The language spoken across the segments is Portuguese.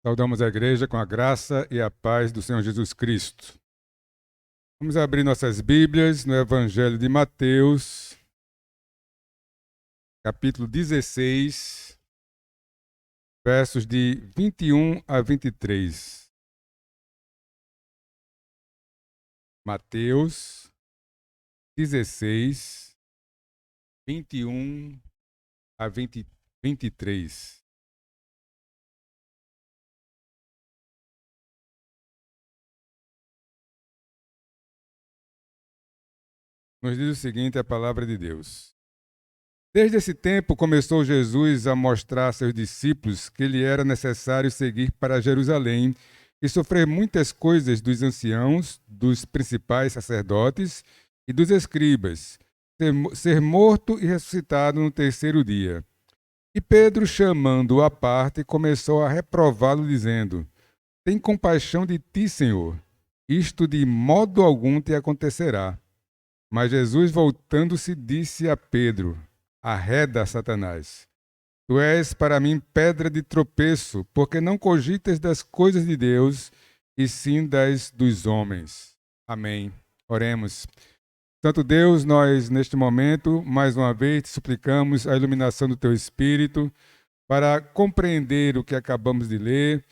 Saudamos a igreja com a graça e a paz do Senhor Jesus Cristo. Vamos abrir nossas Bíblias no Evangelho de Mateus, capítulo 16, versos de 21 a 23. Mateus 16, 21 a 23. Nos diz o seguinte, a palavra de Deus. Desde esse tempo começou Jesus a mostrar a seus discípulos que lhe era necessário seguir para Jerusalém e sofrer muitas coisas dos anciãos, dos principais sacerdotes e dos escribas, ser morto e ressuscitado no terceiro dia. E Pedro, chamando-o à parte, começou a reprová-lo, dizendo: Tem compaixão de ti, Senhor, isto de modo algum te acontecerá. Mas Jesus, voltando-se, disse a Pedro: Arreda, Satanás. Tu és para mim pedra de tropeço, porque não cogitas das coisas de Deus, e sim das dos homens. Amém. Oremos. Santo Deus, nós neste momento, mais uma vez, te suplicamos a iluminação do teu Espírito, para compreender o que acabamos de ler,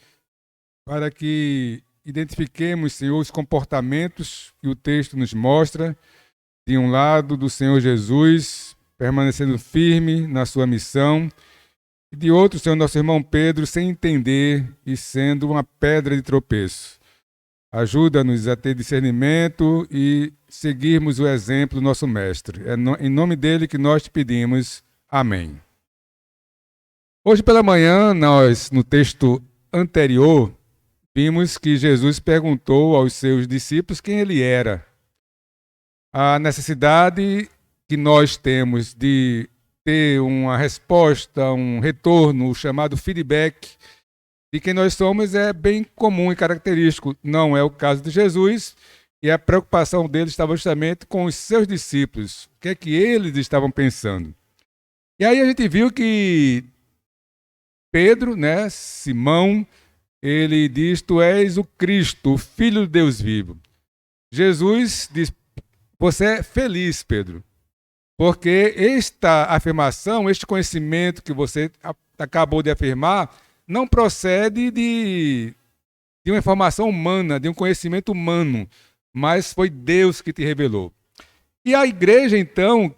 para que identifiquemos, Senhor, os comportamentos que o texto nos mostra, de um lado, do Senhor Jesus, permanecendo firme na sua missão, e de outro, Senhor, nosso irmão Pedro, sem entender e sendo uma pedra de tropeço. Ajuda-nos a ter discernimento e seguirmos o exemplo do nosso Mestre. É em nome dele que nós te pedimos. Amém. Hoje pela manhã, nós, no texto anterior, vimos que Jesus perguntou aos seus discípulos quem ele era. A necessidade que nós temos de ter uma resposta, um retorno, o chamado feedback de quem nós somos é bem comum e característico. Não é o caso de Jesus, e a preocupação dele estava justamente com os seus discípulos. O que é que eles estavam pensando? E aí a gente viu que Pedro, Simão, ele diz: Tu és o Cristo, o Filho de Deus vivo. Jesus diz: Você é feliz, Pedro, porque esta afirmação, este conhecimento que você acabou de afirmar, não procede de uma informação humana, de um conhecimento humano, mas foi Deus que te revelou. E a igreja, então,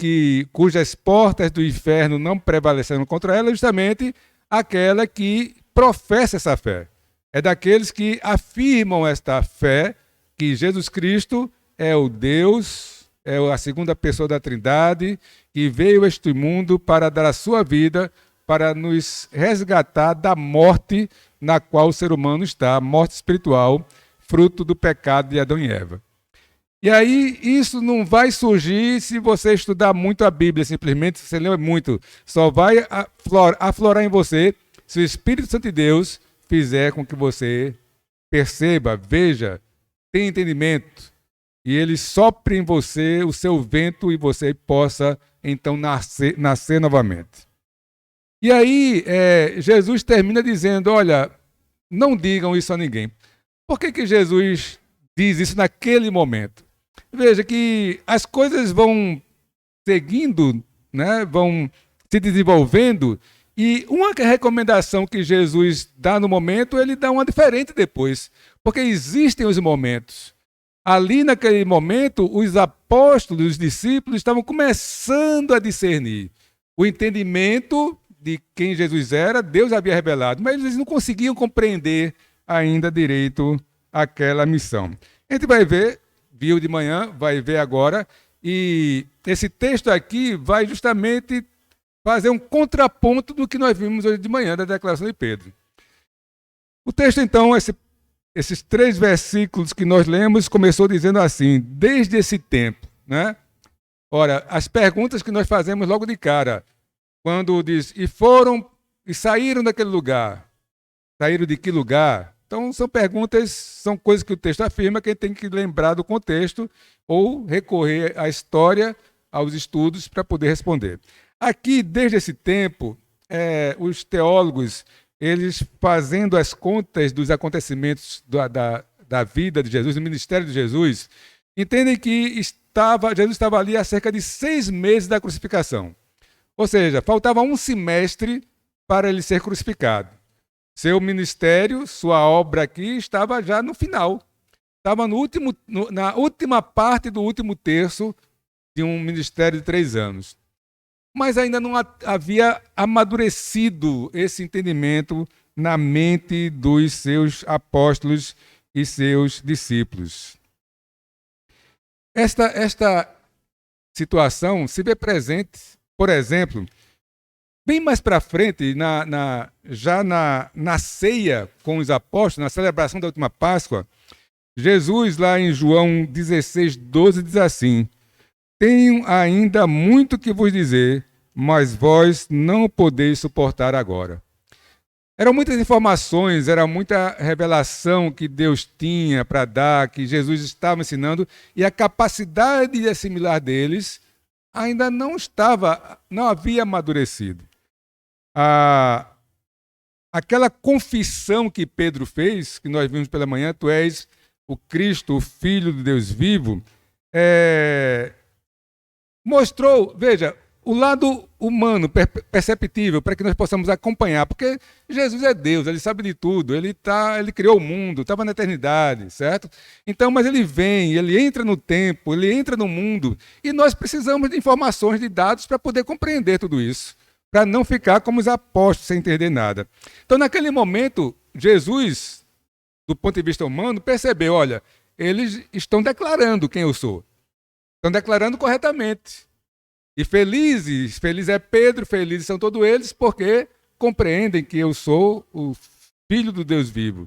cujas portas do inferno não prevaleceram contra ela, é justamente aquela que professa essa fé. É daqueles que afirmam esta fé, que Jesus Cristo é o Deus, é a segunda pessoa da Trindade, que veio a este mundo para dar a sua vida, para nos resgatar da morte na qual o ser humano está, a morte espiritual, fruto do pecado de Adão e Eva. E aí, isso não vai surgir se você estudar muito a Bíblia, simplesmente, se você lê muito. Só vai aflorar em você se o Espírito Santo de Deus fizer com que você perceba, veja, tenha entendimento, e ele sopre em você o seu vento e você possa, então, nascer novamente. E aí, Jesus termina dizendo: olha, não digam isso a ninguém. Por que Jesus diz isso naquele momento? Veja que as coisas vão seguindo, vão se desenvolvendo, e uma recomendação que Jesus dá no momento, ele dá uma diferente depois, porque existem os momentos. Ali naquele momento, os apóstolos, os discípulos estavam começando a discernir o entendimento de quem Jesus era. Deus havia revelado, mas eles não conseguiam compreender ainda direito aquela missão. A gente vai ver, viu de manhã, vai ver agora, e esse texto aqui vai justamente fazer um contraponto do que nós vimos hoje de manhã da declaração de Pedro. O texto, então, esses 3 versículos que nós lemos, começou dizendo assim: desde esse tempo, Ora, as perguntas que nós fazemos logo de cara, quando diz, e saíram daquele lugar. Saíram de que lugar? Então, são perguntas, são coisas que o texto afirma, que a gente tem que lembrar do contexto ou recorrer à história, aos estudos, para poder responder. Aqui, desde esse tempo, os teólogos, eles fazendo as contas dos acontecimentos da vida de Jesus, do ministério de Jesus, entendem que Jesus estava ali há cerca de 6 meses da crucificação. Ou seja, faltava um semestre para ele ser crucificado. Seu ministério, sua obra aqui, estava já no final. Estava na última parte do último terço de um ministério de 3 anos. Mas ainda não havia amadurecido esse entendimento na mente dos seus apóstolos e seus discípulos. Esta situação se vê presente, por exemplo, bem mais para frente, já na ceia com os apóstolos, na celebração da última Páscoa. Jesus, lá em João 16:12, diz assim: tenho ainda muito que vos dizer, mas vós não podeis suportar agora. Eram muitas informações, era muita revelação que Deus tinha para dar, que Jesus estava ensinando, e a capacidade de assimilar deles ainda não havia amadurecido. Aquela confissão que Pedro fez, que nós vimos pela manhã, tu és o Cristo, o Filho de Deus vivo, mostrou, veja, o lado humano, perceptível, para que nós possamos acompanhar, porque Jesus é Deus, ele sabe de tudo, ele criou o mundo, estava na eternidade, certo? Então, mas ele vem, ele entra no tempo, ele entra no mundo, e nós precisamos de informações, de dados para poder compreender tudo isso, para não ficar como os apóstolos sem entender nada. Então, naquele momento, Jesus, do ponto de vista humano, percebeu, olha, eles estão declarando quem eu sou, estão declarando corretamente. E feliz é Pedro, felizes são todos eles, porque compreendem que eu sou o Filho do Deus vivo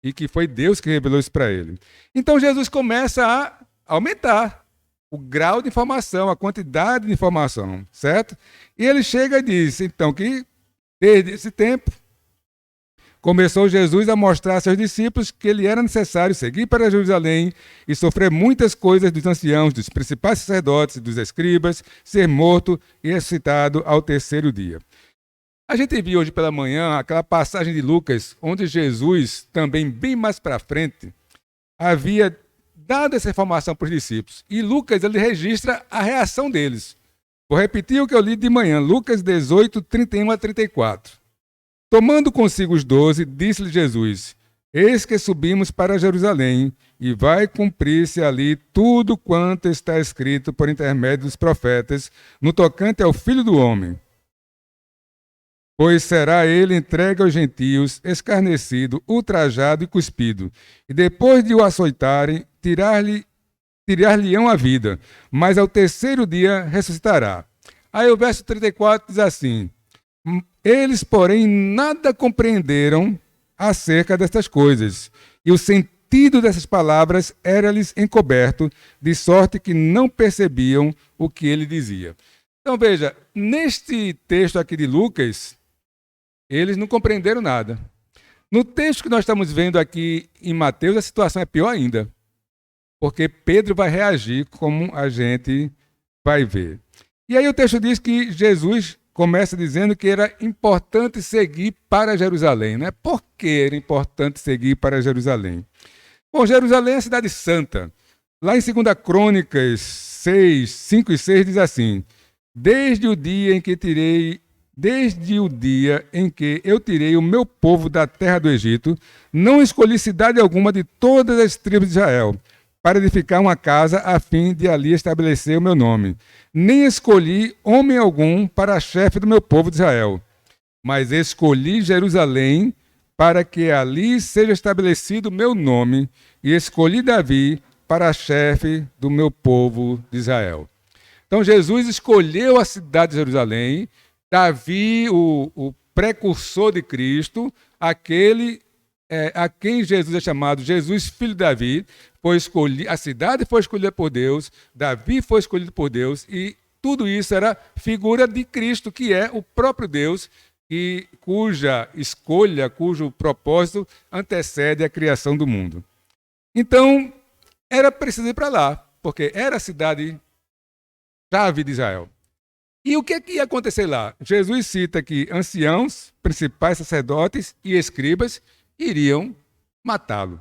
e que foi Deus que revelou isso para ele. Então Jesus começa a aumentar o grau de informação, a quantidade de informação, certo? E ele chega e diz, então, que desde esse tempo começou Jesus a mostrar a seus discípulos que ele era necessário seguir para Jerusalém e sofrer muitas coisas dos anciãos, dos principais sacerdotes, dos escribas, ser morto e ressuscitado ao 3º dia. A gente viu hoje pela manhã aquela passagem de Lucas, onde Jesus, também bem mais para frente, havia dado essa informação para os discípulos. E Lucas, ele registra a reação deles. Vou repetir o que eu li de manhã, Lucas 18, 31 a 34. Tomando consigo os 12, disse-lhe Jesus, eis que subimos para Jerusalém, e vai cumprir-se ali tudo quanto está escrito por intermédio dos profetas, no tocante ao Filho do Homem. Pois será ele entregue aos gentios, escarnecido, ultrajado e cuspido, e depois de o açoitarem, tirar-lhe-ão a vida, mas ao 3º dia ressuscitará. Aí o verso 34 diz assim, eles, porém, nada compreenderam acerca destas coisas, e o sentido dessas palavras era-lhes encoberto, de sorte que não percebiam o que ele dizia. Então, veja, neste texto aqui de Lucas, eles não compreenderam nada. No texto que nós estamos vendo aqui em Mateus, a situação é pior ainda, porque Pedro vai reagir como a gente vai ver. E aí o texto diz que Jesus começa dizendo que era importante seguir para Jerusalém, né? Por que era importante seguir para Jerusalém? Bom, Jerusalém é a cidade santa. Lá em 2 Crônicas 6, 5 e 6 diz assim, desde o dia em que eu tirei o meu povo da terra do Egito, não escolhi cidade alguma de todas as tribos de Israel, para edificar uma casa a fim de ali estabelecer o meu nome. Nem escolhi homem algum para chefe do meu povo de Israel, mas escolhi Jerusalém para que ali seja estabelecido o meu nome, e escolhi Davi para chefe do meu povo de Israel. Então Jesus escolheu a cidade de Jerusalém, Davi, o precursor de Cristo, aquele a quem Jesus é chamado Jesus, filho de Davi, a cidade foi escolhida por Deus, Davi foi escolhido por Deus, e tudo isso era figura de Cristo, que é o próprio Deus, cuja escolha, cujo propósito antecede a criação do mundo. Então, era preciso ir para lá, porque era a cidade-chave de Israel. E o que é que ia acontecer lá? Jesus cita que anciãos, principais sacerdotes e escribas iriam matá-lo.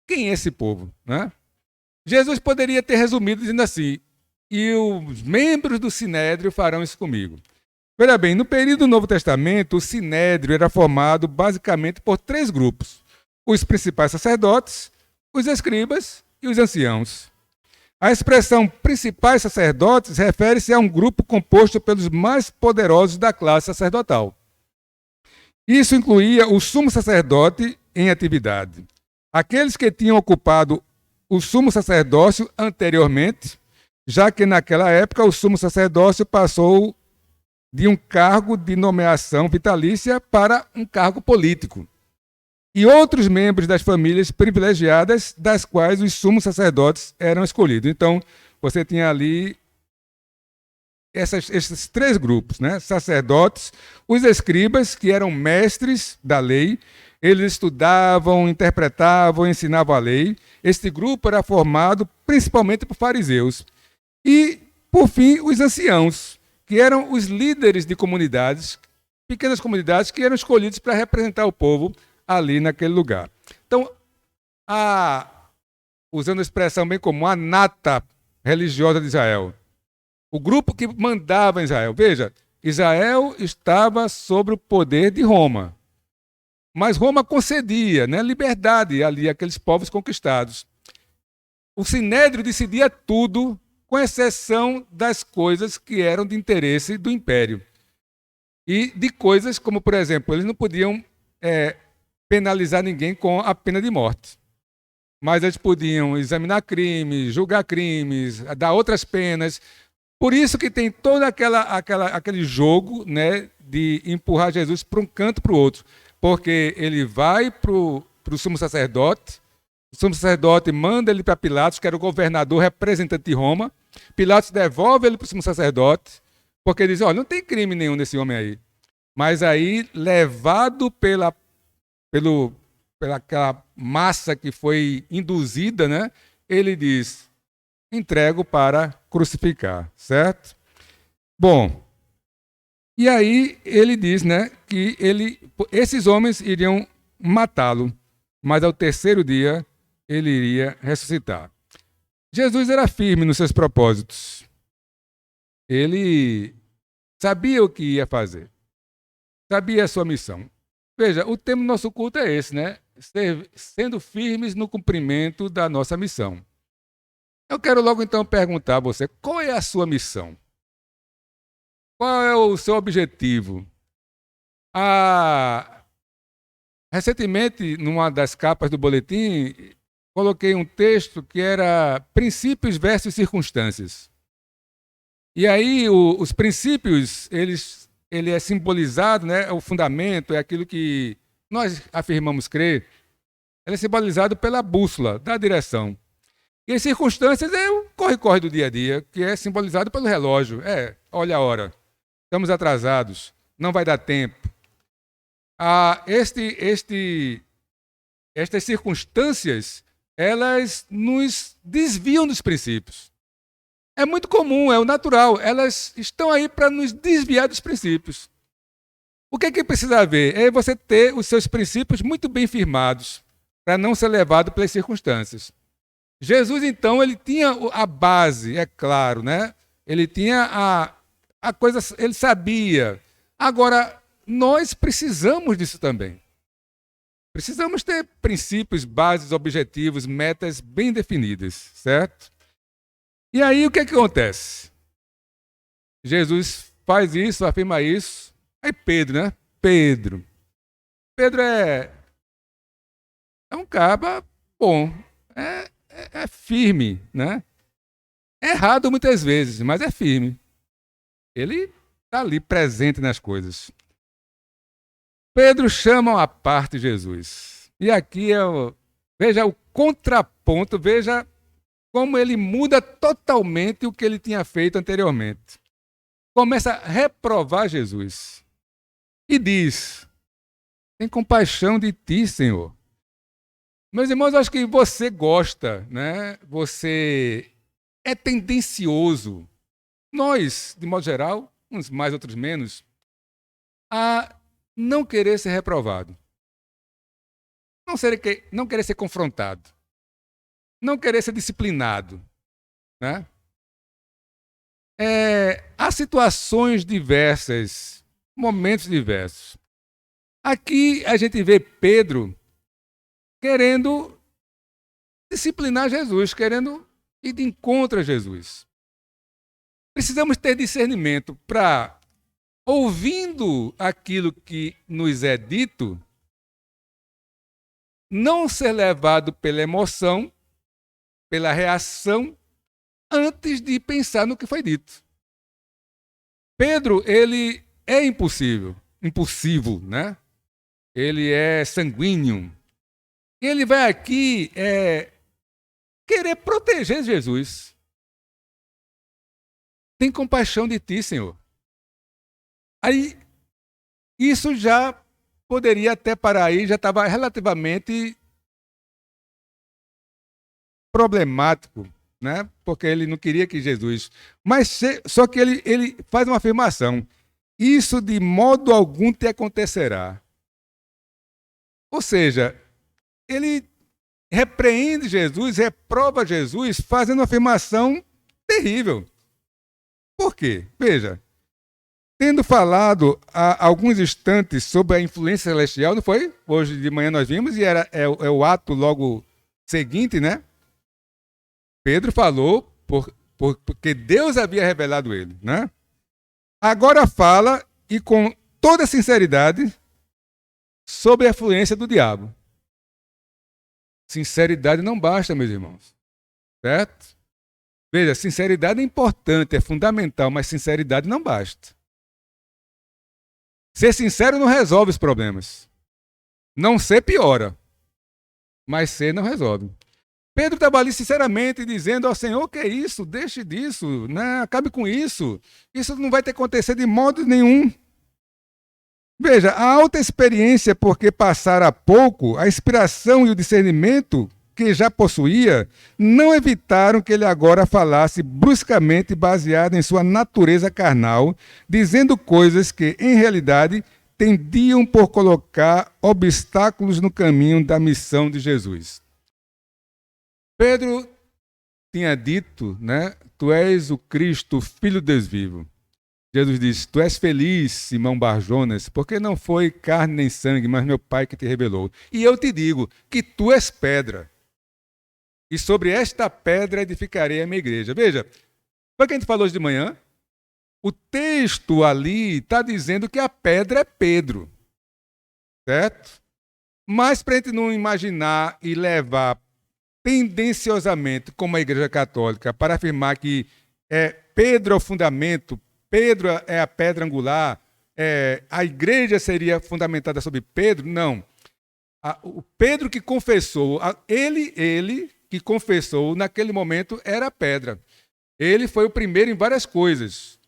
Quem é esse povo, né? Jesus poderia ter resumido dizendo assim: e os membros do Sinédrio farão isso comigo. Veja bem, no período do Novo Testamento, o Sinédrio era formado basicamente por 3 grupos: os principais sacerdotes, os escribas e os anciãos. A expressão principais sacerdotes refere-se a um grupo composto pelos mais poderosos da classe sacerdotal. Isso incluía o sumo sacerdote em atividade, aqueles que tinham ocupado o sumo sacerdócio anteriormente, já que naquela época o sumo sacerdócio passou de um cargo de nomeação vitalícia para um cargo político. E outros membros das famílias privilegiadas, das quais os sumos sacerdotes eram escolhidos. Então, você tinha ali esses 3 grupos, né? Sacerdotes, os escribas, que eram mestres da lei, eles estudavam, interpretavam, ensinavam a lei. Este grupo era formado principalmente por fariseus. E, por fim, os anciãos, que eram os líderes de comunidades, pequenas comunidades, que eram escolhidos para representar o povo ali naquele lugar. Então, usando a expressão bem comum, a nata religiosa de Israel, o grupo que mandava em Israel. Veja, Israel estava sob o poder de Roma, mas Roma concedia, né, liberdade ali àqueles povos conquistados. O Sinédrio decidia tudo, com exceção das coisas que eram de interesse do império. E de coisas como, por exemplo, eles não podiam penalizar ninguém com a pena de morte. Mas eles podiam examinar crimes, julgar crimes, dar outras penas. Por isso que tem todo aquele jogo, né, de empurrar Jesus para um canto para o outro. Porque ele vai para o sumo sacerdote, o sumo sacerdote manda ele para Pilatos, que era o governador representante de Roma. Pilatos devolve ele para o sumo sacerdote, porque ele diz: olha, não tem crime nenhum nesse homem aí. Mas aí, levado pela aquela massa que foi induzida, né, ele diz: entrego para crucificar, certo? Bom, e aí ele diz, né, que esses homens iriam matá-lo, mas ao terceiro dia ele iria ressuscitar. Jesus era firme nos seus propósitos. Ele sabia o que ia fazer, sabia a sua missão. Veja, o tema do nosso culto é esse, né? Sendo firmes no cumprimento da nossa missão. Eu quero logo então perguntar a você: qual é a sua missão? Qual é o seu objetivo? Recentemente, numa das capas do boletim, coloquei um texto que era princípios versus circunstâncias. E aí os princípios, ele é simbolizado, né, é o fundamento, é aquilo que nós afirmamos crer. Ele é simbolizado pela bússola da direção. E as circunstâncias é o corre-corre do dia a dia, que é simbolizado pelo relógio. Olha a hora, estamos atrasados, não vai dar tempo. Estas circunstâncias, elas nos desviam dos princípios. É muito comum, é o natural. Elas estão aí para nos desviar dos princípios. O que é que precisa haver? É você ter os seus princípios muito bem firmados, para não ser levado pelas circunstâncias. Jesus, então, ele tinha a base, é claro, né? Ele tinha a coisa, ele sabia. Agora, nós precisamos disso também. Precisamos ter princípios, bases, objetivos, metas bem definidas, certo? E aí o que acontece? Jesus faz isso, afirma isso. Aí Pedro, né? Pedro é um cara bom, é firme, né? É errado muitas vezes, mas é firme. Ele está ali presente nas coisas. Pedro chama à parte Jesus. E aqui veja o contraponto, veja como ele muda totalmente o que ele tinha feito anteriormente. Começa a reprovar Jesus. E diz: tem compaixão de ti, Senhor. Meus irmãos, eu acho que você gosta, né? Você é tendencioso. Nós, de modo geral, uns mais, outros menos, a não querer ser reprovado, não querer ser confrontado, não querer ser disciplinado, né? Há situações diversas, momentos diversos. Aqui a gente vê Pedro querendo disciplinar Jesus, querendo ir de encontro a Jesus. Precisamos ter discernimento para, ouvindo aquilo que nos é dito, não ser levado pela emoção, pela reação, antes de pensar no que foi dito. Pedro, ele é impulsivo, né? Ele é sanguíneo. Ele vai aqui querer proteger Jesus. Tem compaixão de ti, Senhor. Aí, isso já poderia até parar aí, já estava relativamente problemático, né? Porque ele não queria que Jesus... Mas só que ele faz uma afirmação. Isso de modo algum te acontecerá. Ou seja, ele repreende Jesus, reprova Jesus, fazendo uma afirmação terrível. Por quê? Veja, tendo falado há alguns instantes sobre a influência celestial, não foi? Hoje de manhã nós vimos, e é o ato logo seguinte, né? Pedro falou porque Deus havia revelado ele, né? Agora fala, e com toda sinceridade, sobre a influência do diabo. Sinceridade não basta, meus irmãos. Certo? Veja, sinceridade é importante, é fundamental, mas sinceridade não basta. Ser sincero não resolve os problemas. Não ser piora, mas ser não resolve. Pedro estava ali sinceramente dizendo ao Senhor, que é isso? Deixe disso, né? Acabe com isso. Isso não vai ter que acontecer de modo nenhum. Veja, a alta experiência, porque passara pouco, a inspiração e o discernimento que já possuía, não evitaram que ele agora falasse bruscamente baseado em sua natureza carnal, dizendo coisas que, em realidade, tendiam por colocar obstáculos no caminho da missão de Jesus. Pedro tinha dito, né? Tu és o Cristo, Filho de Deus vivo. Jesus disse, tu és feliz, Simão Barjonas, porque não foi carne nem sangue, mas meu Pai que te revelou. E eu te digo que tu és pedra. E sobre esta pedra edificarei a minha igreja. Veja, foi o que a gente falou hoje de manhã. O texto ali está dizendo que a pedra é Pedro. Certo? Mas para a gente não imaginar e levar tendenciosamente, como a Igreja Católica, para afirmar que Pedro é o fundamento, Pedro é a pedra angular, a igreja seria fundamentada sobre Pedro, não. O Pedro que confessou, ele que confessou naquele momento era a pedra. Ele foi o primeiro em várias coisas.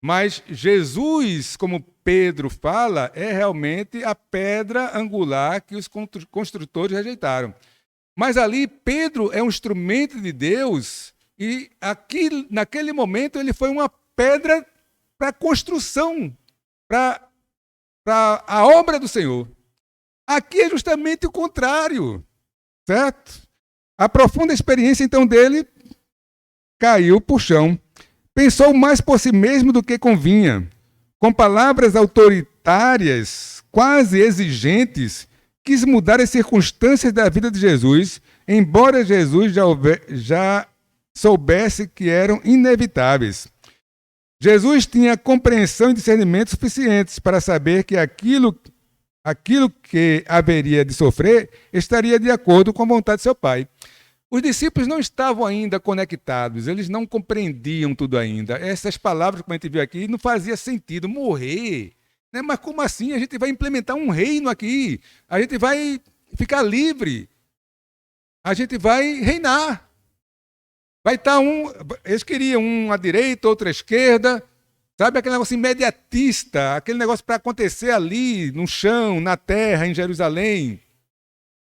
Mas Jesus, como Pedro fala, é realmente a pedra angular que os construtores rejeitaram. Mas ali Pedro é um instrumento de Deus e aqui, naquele momento ele foi uma pedra para a construção, para a obra do Senhor. Aqui é justamente o contrário, certo? A profunda experiência, então, dele caiu por chão. Pensou mais por si mesmo do que convinha. Com palavras autoritárias, quase exigentes, quis mudar as circunstâncias da vida de Jesus, embora Jesus já soubesse que eram inevitáveis. Jesus tinha compreensão e discernimento suficientes para saber que aquilo que haveria de sofrer estaria de acordo com a vontade de seu Pai. Os discípulos não estavam ainda conectados, eles não compreendiam tudo ainda. Essas palavras, como a gente viu aqui, não fazia sentido. Morrer, né? Mas como assim? A gente vai implementar um reino aqui, a gente vai ficar livre, a gente vai reinar. Vai estar eles queriam um à direita, outro à esquerda, sabe, aquele negócio imediatista, aquele negócio para acontecer ali, no chão, na terra, em Jerusalém.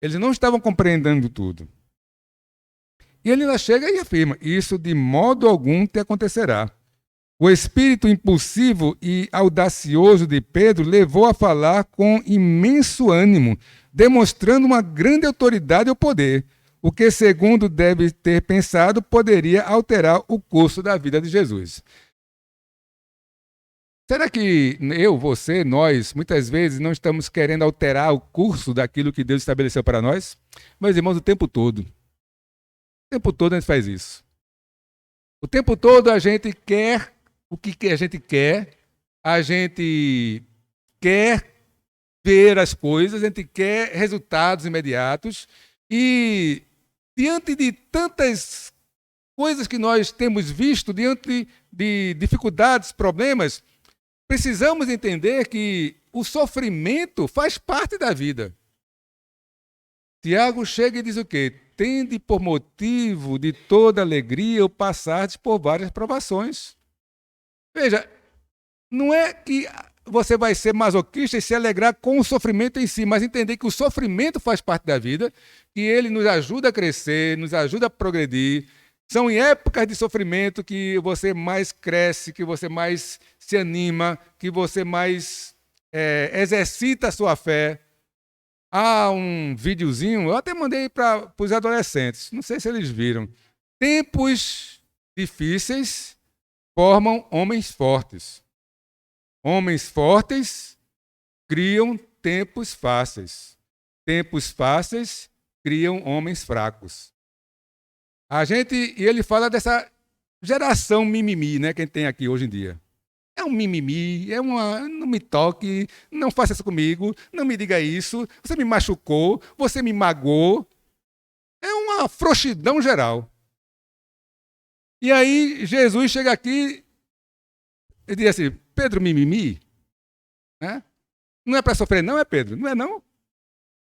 Eles não estavam compreendendo tudo. E ele ainda chega e afirma, isso de modo algum te acontecerá. O espírito impulsivo e audacioso de Pedro levou a falar com imenso ânimo, demonstrando uma grande autoridade ou poder, o que, segundo deve ter pensado, poderia alterar o curso da vida de Jesus. Será que eu, você, nós, muitas vezes não estamos querendo alterar o curso daquilo que Deus estabeleceu para nós? Meus irmãos, o tempo todo. O tempo todo a gente faz isso. O tempo todo a gente quer o que a gente quer, a gente quer ver as coisas, a gente quer resultados imediatos e diante de tantas coisas que nós temos visto, diante de dificuldades, problemas, precisamos entender que o sofrimento faz parte da vida. Tiago chega e diz o quê? Tende por motivo de toda alegria o passardes por várias provações. Veja, não é que você vai ser masoquista e se alegrar com o sofrimento em si, mas entender que o sofrimento faz parte da vida, que ele nos ajuda a crescer, nos ajuda a progredir. São em épocas de sofrimento que você mais cresce, que você mais se anima, que você mais exercita a sua fé. Há um videozinho, eu até mandei para os adolescentes, não sei se eles viram. Tempos difíceis formam homens fortes. Homens fortes criam tempos fáceis. Tempos fáceis criam homens fracos. E ele fala dessa geração mimimi, né, que a gente tem aqui hoje em dia. É um mimimi, não me toque, não faça isso comigo, não me diga isso, você me machucou, você me magoou. É uma frouxidão geral. E aí Jesus chega aqui e diz assim, Pedro mimimi? Né? Não é para sofrer não, é Pedro? Não é não?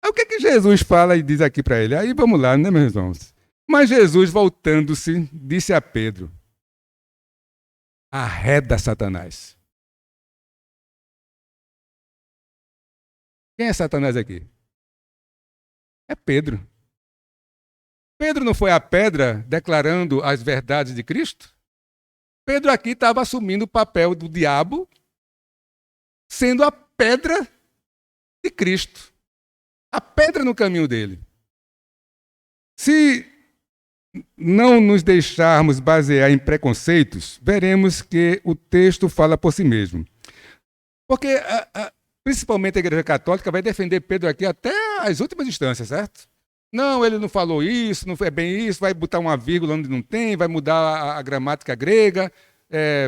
Aí o que Jesus fala e diz aqui para ele? Aí vamos lá, né, meus irmãos? Mas Jesus, voltando-se, disse a Pedro, arreda Satanás. Quem é Satanás aqui? É Pedro. Pedro não foi a pedra declarando as verdades de Cristo? Pedro aqui estava assumindo o papel do diabo, sendo a pedra de Cristo. A pedra no caminho dele. Se não nos deixarmos basear em preconceitos, veremos que o texto fala por si mesmo. Porque, principalmente a Igreja Católica, vai defender Pedro aqui até as últimas instâncias, certo? Não, ele não falou isso, não foi bem isso, vai botar uma vírgula onde não tem, vai mudar a gramática grega,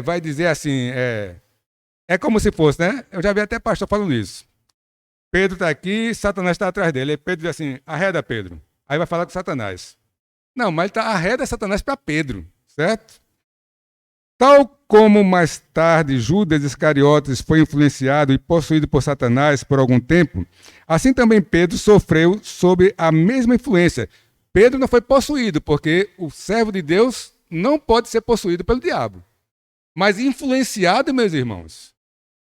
vai dizer assim, é como se fosse, né? Eu já vi até pastor falando isso. Pedro está aqui, Satanás está atrás dele. Aí Pedro diz assim, arreda Pedro. Aí vai falar com Satanás. Não, mas ele arreda Satanás para Pedro, certo? Tal como mais tarde Judas Iscariotes foi influenciado e possuído por Satanás por algum tempo, assim também Pedro sofreu sob a mesma influência. Pedro não foi possuído, porque o servo de Deus não pode ser possuído pelo diabo. Mas influenciado, meus irmãos,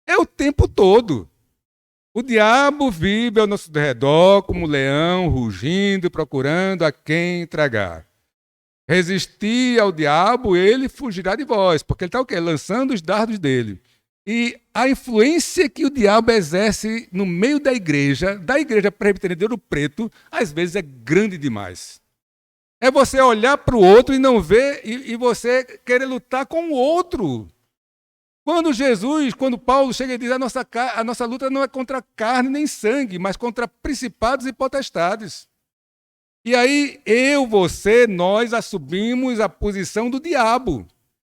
é o tempo todo. O diabo vive ao nosso redor como um leão, rugindo, procurando a quem tragar. Resistir ao diabo, ele fugirá de vós, porque ele está o quê? Lançando os dardos dele. E a influência que o diabo exerce no meio da igreja presbiteriana de Ouro Preto, às vezes é grande demais. É você olhar para o outro e não ver, e você querer lutar com o outro. Quando Paulo chega e diz, a nossa luta não é contra carne nem sangue, mas contra principados e potestades. E aí, nós assumimos a posição do diabo.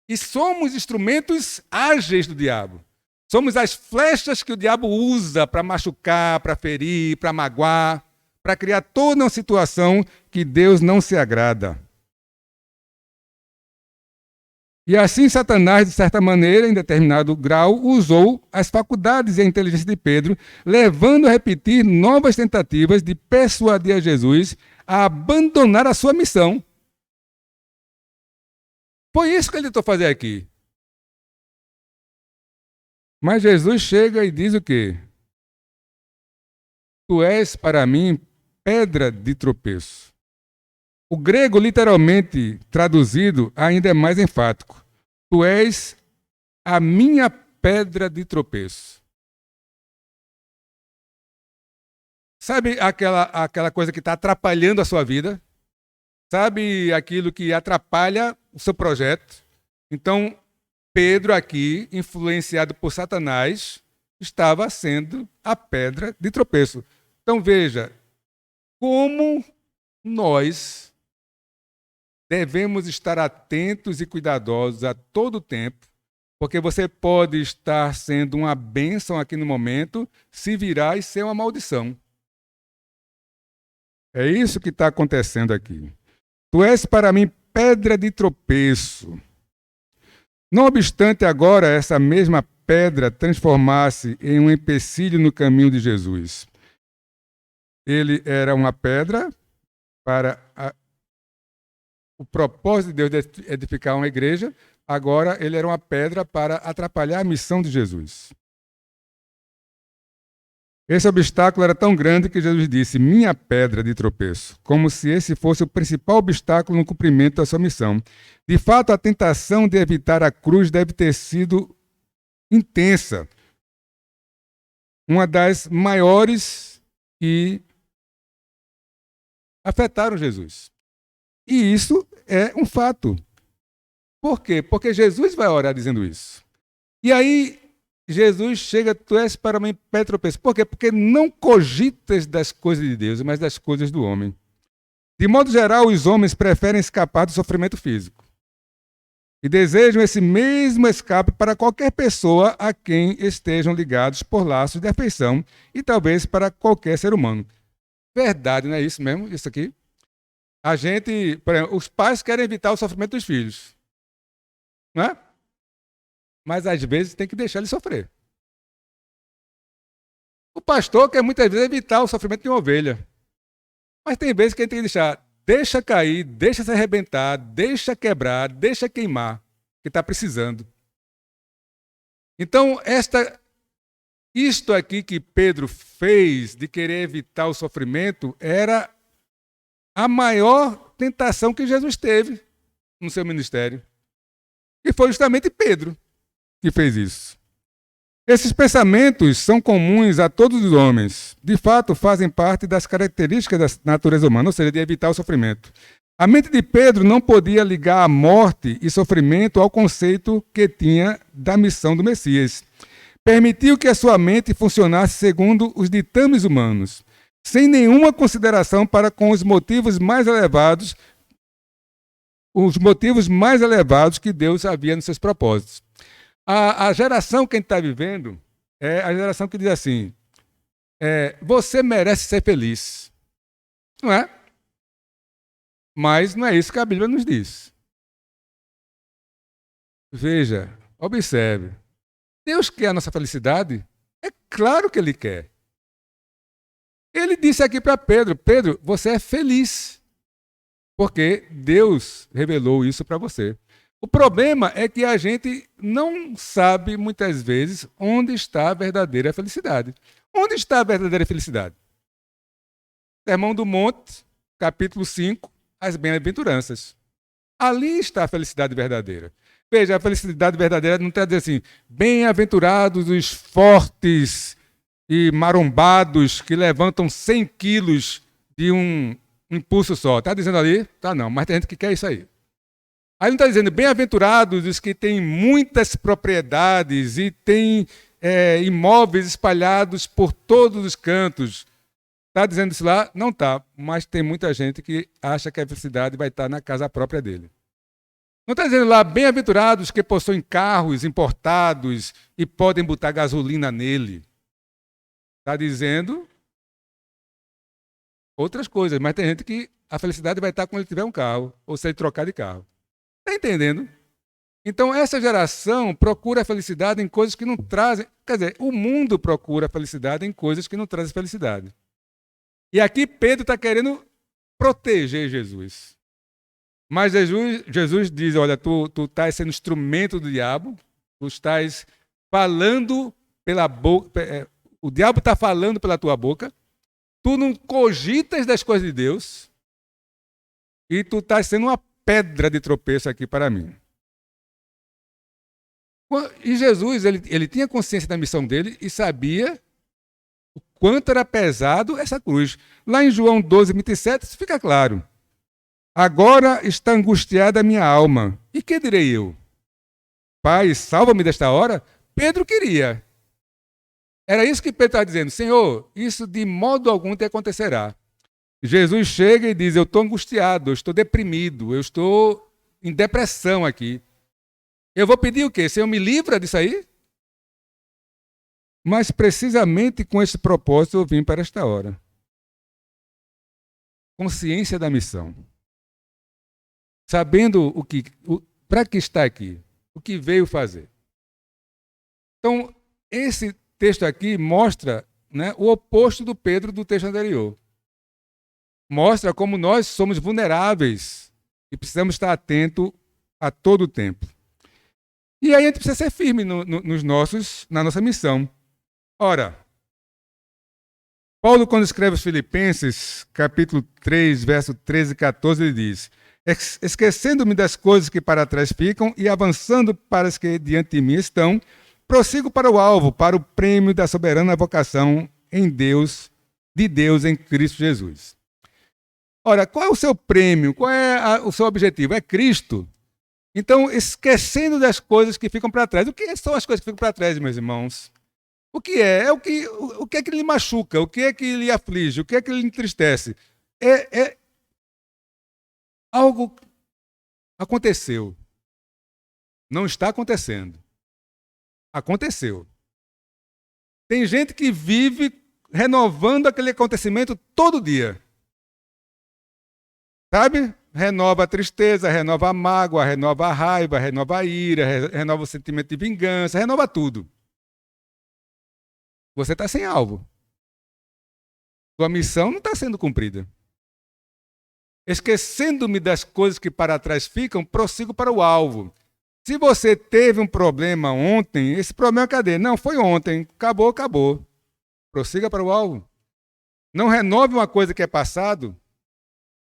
E somos instrumentos ágeis do diabo. Somos as flechas que o diabo usa para machucar, para ferir, para magoar, para criar toda uma situação que Deus não se agrada. E assim Satanás, de certa maneira, em determinado grau, usou as faculdades e a inteligência de Pedro, levando a repetir novas tentativas de persuadir a Jesus a abandonar a sua missão. Foi isso que ele tentou fazer aqui. Mas Jesus chega e diz o quê? Tu és para mim pedra de tropeço. O grego, literalmente traduzido, ainda é mais enfático. Tu és a minha pedra de tropeço. Sabe aquela coisa que está atrapalhando a sua vida? Sabe aquilo que atrapalha o seu projeto? Então, Pedro aqui, influenciado por Satanás, estava sendo a pedra de tropeço. Então veja, como nós devemos estar atentos e cuidadosos a todo tempo, porque você pode estar sendo uma bênção aqui no momento, se virar e ser uma maldição. É isso que está acontecendo aqui. Tu és para mim pedra de tropeço. Não obstante agora essa mesma pedra transformar-se em um empecilho no caminho de Jesus. Ele era uma pedra para o propósito de Deus de edificar uma igreja, agora ele era uma pedra para atrapalhar a missão de Jesus. Esse obstáculo era tão grande que Jesus disse, minha pedra de tropeço, como se esse fosse o principal obstáculo no cumprimento da sua missão. De fato, a tentação de evitar a cruz deve ter sido intensa. Uma das maiores que afetaram Jesus. E isso é um fato. Por quê? Porque Jesus vai orar dizendo isso. E aí, Jesus chega, tu és para mim pedra de tropeço. Por quê? Porque não cogitas das coisas de Deus, mas das coisas do homem. De modo geral, os homens preferem escapar do sofrimento físico. E desejam esse mesmo escape para qualquer pessoa a quem estejam ligados por laços de afeição e talvez para qualquer ser humano. Verdade, não é isso mesmo? Isso aqui? A gente, por exemplo, os pais querem evitar o sofrimento dos filhos. Não é? Mas às vezes tem que deixar ele sofrer. O pastor quer muitas vezes evitar o sofrimento de uma ovelha. Mas tem vezes que a gente tem que deixar, deixa cair, deixa se arrebentar, deixa quebrar, deixa queimar, que está precisando. Então, isto aqui que Pedro fez de querer evitar o sofrimento era a maior tentação que Jesus teve no seu ministério. E foi justamente Pedro que fez isso. Esses pensamentos são comuns a todos os homens. De fato, fazem parte das características da natureza humana, ou seja, de evitar o sofrimento. A mente de Pedro não podia ligar a morte e sofrimento ao conceito que tinha da missão do Messias. Permitiu que a sua mente funcionasse segundo os ditames humanos, sem nenhuma consideração para com os motivos mais elevados que Deus havia nos seus propósitos. A geração que a gente está vivendo é a geração que diz assim, você merece ser feliz. Não é? Mas não é isso que a Bíblia nos diz. Veja, observe. Deus quer a nossa felicidade? É claro que Ele quer. Ele disse aqui para Pedro, Pedro, você é feliz. Porque Deus revelou isso para você. O problema é que a gente não sabe, muitas vezes, onde está a verdadeira felicidade. Onde está a verdadeira felicidade? Sermão do Monte, capítulo 5, as bem-aventuranças. Ali está a felicidade verdadeira. Veja, a felicidade verdadeira não está dizendo assim, bem-aventurados os fortes e marombados que levantam 100 quilos de um impulso só. Está dizendo ali? Tá não, mas tem gente que quer isso aí. Aí não está dizendo, bem-aventurados os que têm muitas propriedades e têm imóveis espalhados por todos os cantos. Está dizendo isso lá? Não está, mas tem muita gente que acha que a felicidade vai estar na casa própria dele. Não está dizendo lá, bem-aventurados que possuem carros importados e podem botar gasolina nele. Está dizendo outras coisas, mas tem gente que a felicidade vai estar quando ele tiver um carro, ou se ele trocar de carro. Está entendendo? Então, essa geração procura a felicidade em coisas que não trazem... Quer dizer, o mundo procura a felicidade em coisas que não trazem felicidade. E aqui Pedro está querendo proteger Jesus. Mas Jesus diz, olha, tu estás sendo instrumento do diabo, tu estás falando pela boca... o diabo está falando pela tua boca, tu não cogitas das coisas de Deus e tu estás sendo uma pedra de tropeço aqui para mim. E Jesus, ele tinha consciência da missão dele e sabia o quanto era pesado essa cruz. Lá em João 12, 27, isso fica claro. Agora está angustiada a minha alma. E que direi eu? Pai, salva-me desta hora? Pedro queria. Era isso que Pedro estava dizendo. Senhor, isso de modo algum te acontecerá. Jesus chega e diz, eu estou angustiado, eu estou deprimido, eu estou em depressão aqui. Eu vou pedir o quê? Senhor, me livra disso aí? Mas precisamente com esse propósito eu vim para esta hora. Consciência da missão. Sabendo para que está aqui, o que veio fazer. Então, esse texto aqui mostra, né, o oposto do Pedro do texto anterior. Mostra como nós somos vulneráveis e precisamos estar atentos a todo o tempo. E aí a gente precisa ser firme na nossa missão. Ora, Paulo, quando escreve os Filipenses, capítulo 3, verso 13 e 14, ele diz, esquecendo-me das coisas que para trás ficam e avançando para as que diante de mim estão, prossigo para o alvo, para o prêmio da soberana vocação de Deus em Cristo Jesus. Ora, qual é o seu prêmio? Qual é o seu objetivo? É Cristo. Então, esquecendo das coisas que ficam para trás. O que são as coisas que ficam para trás, meus irmãos? O que é? O que é que lhe machuca? O que é que lhe aflige? O que é que lhe entristece? Algo aconteceu. Não está acontecendo. Aconteceu. Tem gente que vive renovando aquele acontecimento todo dia. Sabe? Renova a tristeza, renova a mágoa, renova a raiva, renova a ira, renova o sentimento de vingança, renova tudo. Você está sem alvo. Sua missão não está sendo cumprida. Esquecendo-me das coisas que para trás ficam, prossigo para o alvo. Se você teve um problema ontem, esse problema cadê? Não, foi ontem. Acabou, acabou. Prossiga para o alvo. Não renove uma coisa que é passado.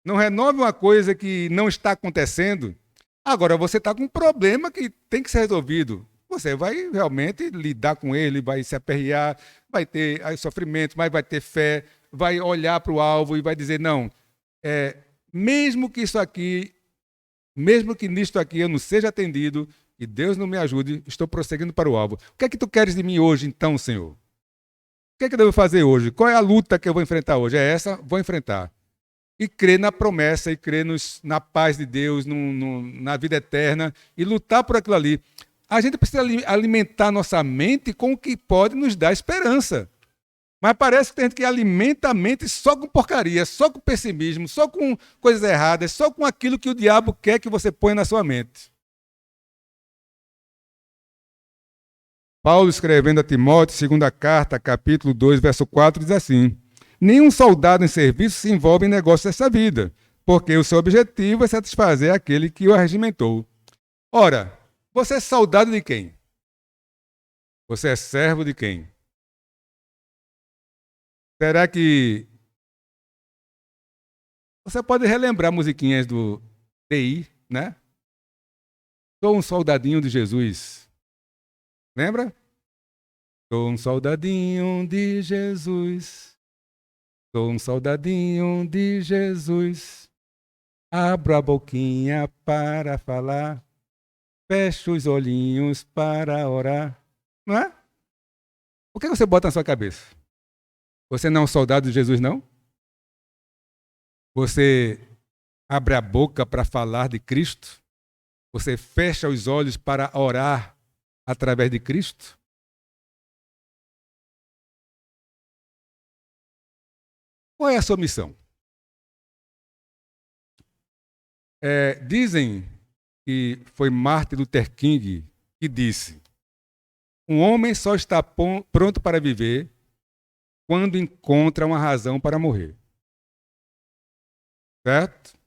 Não renove uma coisa que não está acontecendo. Agora você está com um problema que tem que ser resolvido. Você vai realmente lidar com ele, vai se aperrear, vai ter sofrimento, mas vai ter fé, vai olhar para o alvo e vai dizer, não, mesmo que nisto aqui eu não seja atendido e Deus não me ajude, estou prosseguindo para o alvo. O que é que tu queres de mim hoje então, Senhor? O que é que eu devo fazer hoje? Qual é a luta que eu vou enfrentar hoje? É essa? Vou enfrentar. E crer na promessa, e crer na paz de Deus, na vida eterna, e lutar por aquilo ali. A gente precisa alimentar nossa mente com o que pode nos dar esperança. Mas parece que tem gente que alimenta a mente só com porcaria, só com pessimismo, só com coisas erradas, só com aquilo que o diabo quer que você ponha na sua mente. Paulo, escrevendo a Timóteo, segunda carta, capítulo 2, verso 4, diz assim, nenhum soldado em serviço se envolve em negócios dessa vida, porque o seu objetivo é satisfazer aquele que o arregimentou. Ora, você é soldado de quem? Você é servo de quem? Será que você pode relembrar musiquinhas do TI, né? Sou um soldadinho de Jesus. Lembra? Sou um soldadinho de Jesus. Sou um soldadinho de Jesus. Abro a boquinha para falar. Fecho os olhinhos para orar. Não é? O que você bota na sua cabeça? Você não é um soldado de Jesus, não? Você abre a boca para falar de Cristo? Você fecha os olhos para orar através de Cristo? Qual é a sua missão? Dizem que foi Martin Luther King que disse: um homem só está pronto para viver quando encontra uma razão para morrer. Certo?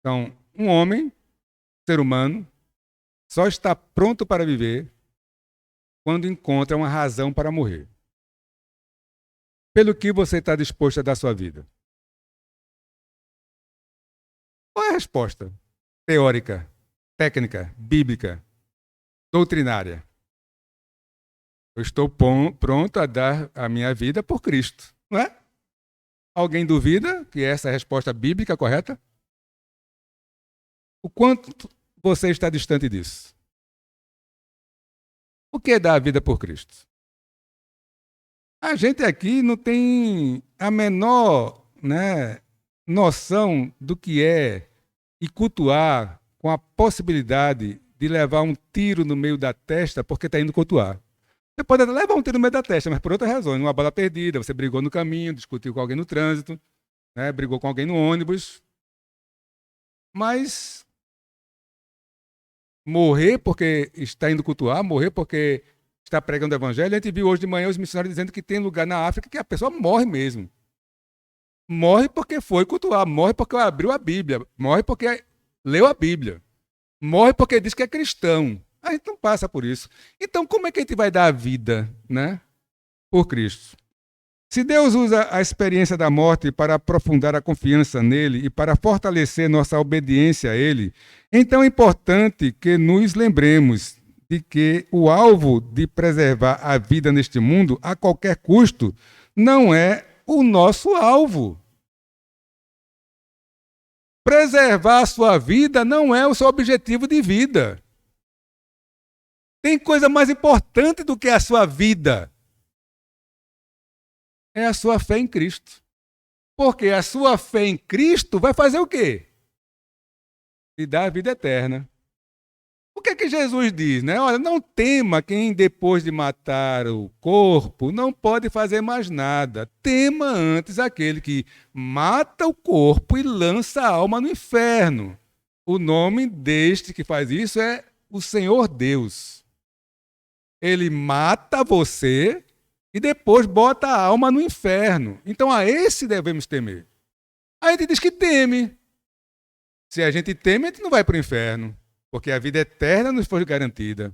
Então, um homem, ser humano, só está pronto para viver quando encontra uma razão para morrer. Pelo que você está disposto a dar sua vida? Qual é a resposta? Teórica, técnica, bíblica. doutrinária. Eu estou pronto a dar a minha vida por Cristo, não é? Alguém duvida que essa é a resposta bíblica correta? O quanto você está distante disso? O que é dar a vida por Cristo? A gente aqui não tem a menor, noção do que é e cultuar com a possibilidade de levar um tiro no meio da testa porque está indo cultuar. Você pode até levar um tiro no meio da testa, mas por outras razões. Uma bala perdida, você brigou no caminho, discutiu com alguém no trânsito, brigou com alguém no ônibus. Mas morrer porque está indo cultuar, morrer porque está pregando o evangelho. A gente viu hoje de manhã os missionários dizendo que tem lugar na África que a pessoa morre mesmo. Morre porque foi cultuar, morre porque abriu a Bíblia, morre porque leu a Bíblia, morre porque diz que é cristão. A gente não passa por isso. Então, como é que a gente vai dar a vida, por Cristo? Se Deus usa a experiência da morte para aprofundar a confiança nele e para fortalecer nossa obediência a ele, então é importante que nos lembremos de que o alvo de preservar a vida neste mundo a qualquer custo não é o nosso alvo. Preservar a sua vida não é o seu objetivo de vida. Tem coisa mais importante do que a sua vida. É a sua fé em Cristo. Porque a sua fé em Cristo vai fazer o quê? Lhe dar a vida eterna. O que é que Jesus diz, Olha, não tema quem depois de matar o corpo não pode fazer mais nada. Tema antes aquele que mata o corpo e lança a alma no inferno. O nome deste que faz isso é o Senhor Deus. Ele mata você e depois bota a alma no inferno. Então a esse devemos temer. Aí a gente diz que teme. Se a gente teme, a gente não vai para o inferno, porque a vida eterna nos foi garantida.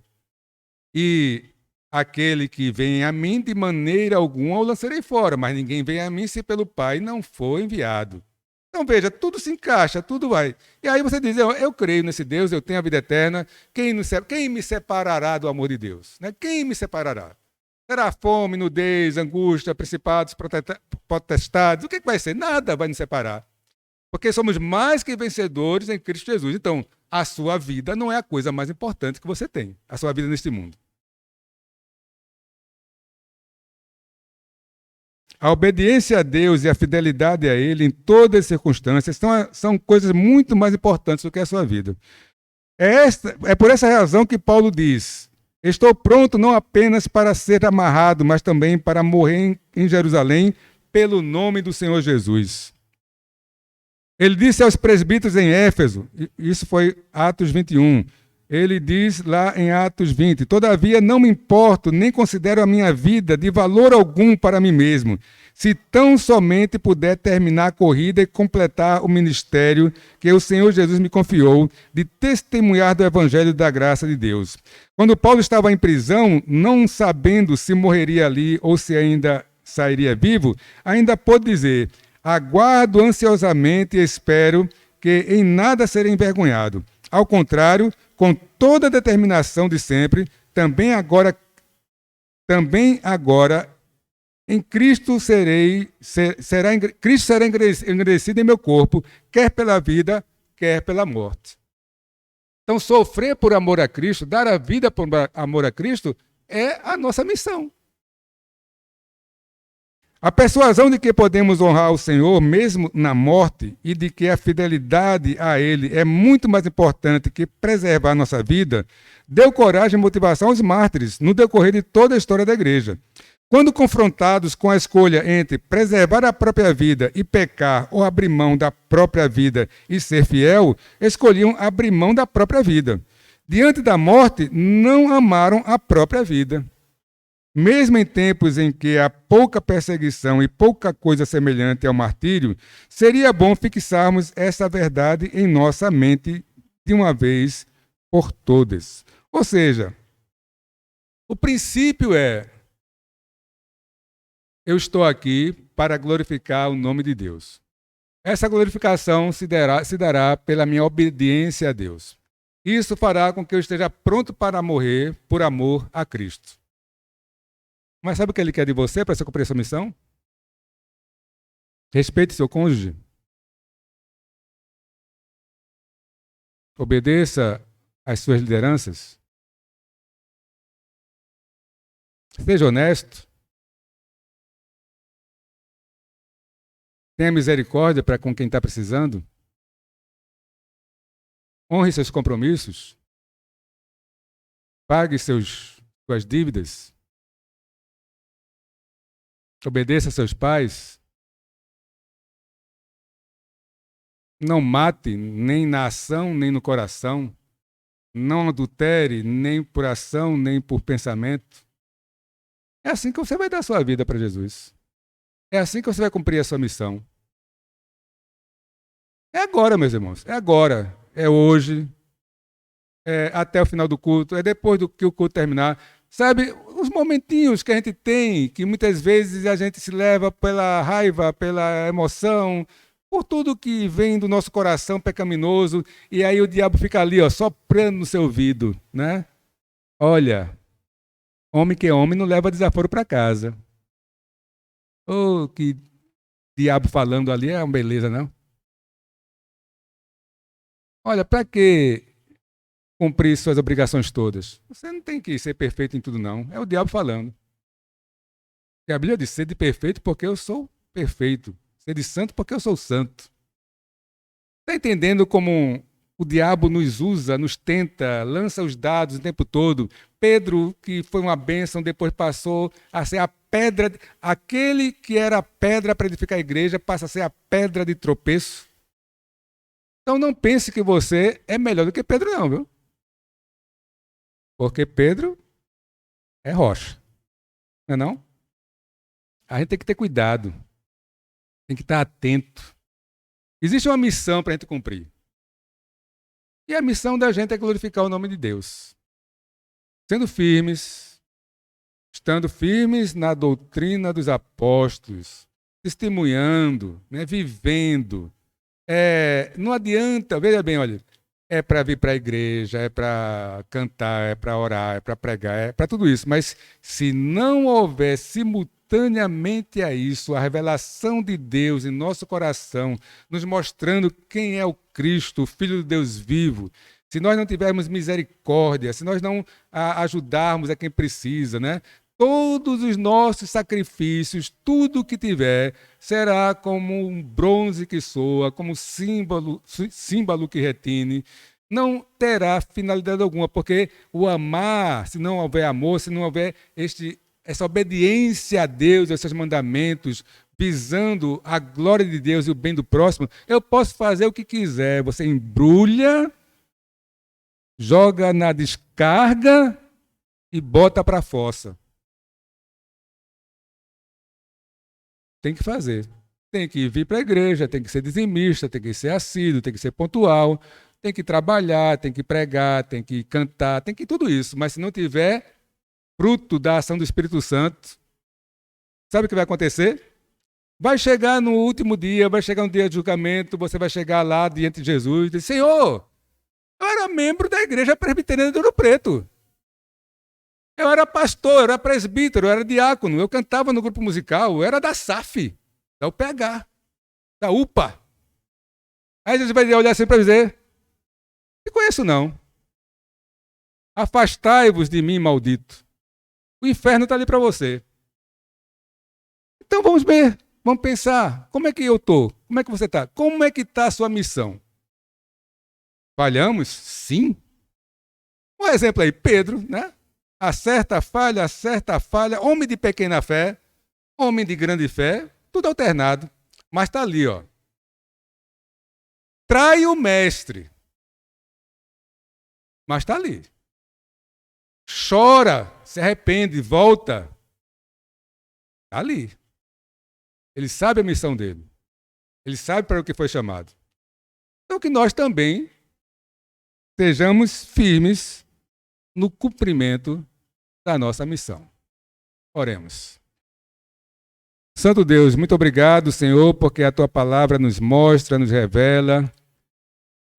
E aquele que vem a mim, de maneira alguma o lançarei fora, mas ninguém vem a mim se pelo Pai não for enviado. Então veja, tudo se encaixa, tudo vai. E aí você diz, eu creio nesse Deus, eu tenho a vida eterna, quem me separará do amor de Deus? Quem me separará? Será fome, nudez, angústia, principados, potestades? O que vai ser? Nada vai nos separar. Porque somos mais que vencedores em Cristo Jesus. Então, a sua vida não é a coisa mais importante que você tem, a sua vida neste mundo. A obediência a Deus e a fidelidade a Ele em todas as circunstâncias são coisas muito mais importantes do que a sua vida. É por essa razão que Paulo diz: estou pronto não apenas para ser amarrado, mas também para morrer em Jerusalém pelo nome do Senhor Jesus. Ele disse aos presbíteros em Éfeso, isso foi Atos 21, ele diz lá em Atos 20, todavia não me importo, nem considero a minha vida de valor algum para mim mesmo, se tão somente puder terminar a corrida e completar o ministério que o Senhor Jesus me confiou, de testemunhar do evangelho da graça de Deus. Quando Paulo estava em prisão, não sabendo se morreria ali ou se ainda sairia vivo, ainda pôde dizer: aguardo ansiosamente e espero que em nada serei envergonhado. Ao contrário, com toda a determinação de sempre, também agora em Cristo Cristo será engrandecido em meu corpo, quer pela vida, quer pela morte. Então, sofrer por amor a Cristo, dar a vida por amor a Cristo, é a nossa missão. A persuasão de que podemos honrar o Senhor mesmo na morte e de que a fidelidade a Ele é muito mais importante que preservar a nossa vida, deu coragem e motivação aos mártires no decorrer de toda a história da igreja. Quando confrontados com a escolha entre preservar a própria vida e pecar ou abrir mão da própria vida e ser fiel, escolhiam abrir mão da própria vida. Diante da morte, não amaram a própria vida. Mesmo em tempos em que há pouca perseguição e pouca coisa semelhante ao martírio, seria bom fixarmos essa verdade em nossa mente de uma vez por todas. Ou seja, o princípio é: eu estou aqui para glorificar o nome de Deus. Essa glorificação se dará pela minha obediência a Deus. Isso fará com que eu esteja pronto para morrer por amor a Cristo. Mas sabe o que ele quer de você para você cumprir essa missão? Respeite seu cônjuge. Obedeça às suas lideranças. Seja honesto. Tenha misericórdia para com quem está precisando. Honre seus compromissos. Pague suas dívidas. Obedeça a seus pais. Não mate, nem na ação, nem no coração. Não adultere, nem por ação, nem por pensamento. É assim que você vai dar a sua vida para Jesus. É assim que você vai cumprir a sua missão. É agora, meus irmãos. É agora. É hoje. É até o final do culto. É depois do que o culto terminar. Sabe, os momentinhos que a gente tem, que muitas vezes a gente se leva pela raiva, pela emoção, por tudo que vem do nosso coração pecaminoso, e aí o diabo fica ali, ó, soprando no seu ouvido, né? Olha, homem que é homem não leva desaforo para casa. Oh, que diabo falando ali é uma beleza, não? Olha, para que cumprir suas obrigações todas? Você não tem que ser perfeito em tudo, não. É o diabo falando. E a Bíblia diz, sede perfeito porque eu sou perfeito. Sede santo porque eu sou santo. Está entendendo como o diabo nos usa, nos tenta, lança os dados o tempo todo? Pedro, que foi uma bênção, depois passou a ser a pedra, aquele que era a pedra para edificar a igreja, passa a ser a pedra de tropeço. Então não pense que você é melhor do que Pedro, não, viu? Porque Pedro é rocha, não é não? A gente tem que ter cuidado, tem que estar atento. Existe uma missão para a gente cumprir. E a missão da gente é glorificar o nome de Deus. Sendo firmes, estando firmes na doutrina dos apóstolos, testemunhando, né, vivendo. Não adianta, veja bem, olha, é para vir para a igreja, é para cantar, é para orar, é para pregar, é para tudo isso. Mas se não houver simultaneamente a isso, a revelação de Deus em nosso coração, nos mostrando quem é o Cristo, o Filho de Deus vivo, se nós não tivermos misericórdia, se nós não ajudarmos a quem precisa, né? Todos os nossos sacrifícios, tudo que tiver, será como um bronze que soa, como símbolo que retine. Não terá finalidade alguma, porque o amar, se não houver amor, se não houver essa obediência a Deus, a seus mandamentos, visando a glória de Deus e o bem do próximo, eu posso fazer o que quiser. Você embrulha, joga na descarga e bota para a fossa. Tem que fazer. Tem que vir para a igreja, tem que ser dizimista, tem que ser assíduo, tem que ser pontual, tem que trabalhar, tem que pregar, tem que cantar, tem que tudo isso. Mas se não tiver fruto da ação do Espírito Santo, sabe o que vai acontecer? Vai chegar no último dia, vai chegar um dia de julgamento, você vai chegar lá diante de Jesus e dizer, Senhor, eu era membro da igreja presbiteriana de Ouro Preto. Eu era pastor, eu era presbítero, eu era diácono, eu cantava no grupo musical, eu era da SAF, da UPH, da UPA. Aí Jesus vai olhar assim para dizer, não conheço não. Afastai-vos de mim, maldito. O inferno está ali para você. Então vamos ver, vamos pensar, como é que eu estou? Como é que você está? Como é que está a sua missão? Falhamos? Sim. Um exemplo aí, Pedro, né? Acerta, falha, homem de pequena fé, homem de grande fé, tudo alternado. Mas está ali, ó. Trai o mestre. Mas está ali. Chora, se arrepende, volta. Está ali. Ele sabe a missão dele. Ele sabe para o que foi chamado. Então que nós também sejamos firmes no cumprimento da nossa missão. Oremos. Santo Deus, muito obrigado, Senhor, porque a Tua palavra nos mostra, nos revela,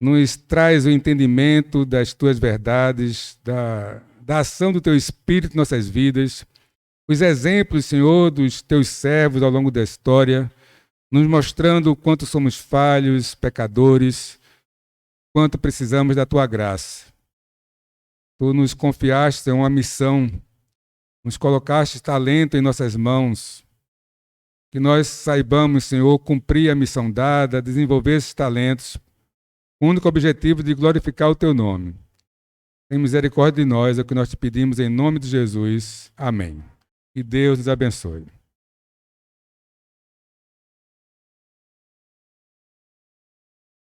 nos traz o entendimento das tuas verdades, da ação do teu Espírito em nossas vidas, os exemplos, Senhor, dos teus servos ao longo da história, nos mostrando o quanto somos falhos, pecadores, quanto precisamos da tua graça. Tu nos confiaste uma missão, nos colocaste talento em nossas mãos, que nós saibamos, Senhor, cumprir a missão dada, desenvolver esses talentos, com o único objetivo de glorificar o teu nome. Tem misericórdia de nós, é o que nós te pedimos em nome de Jesus. Amém. E Deus nos abençoe.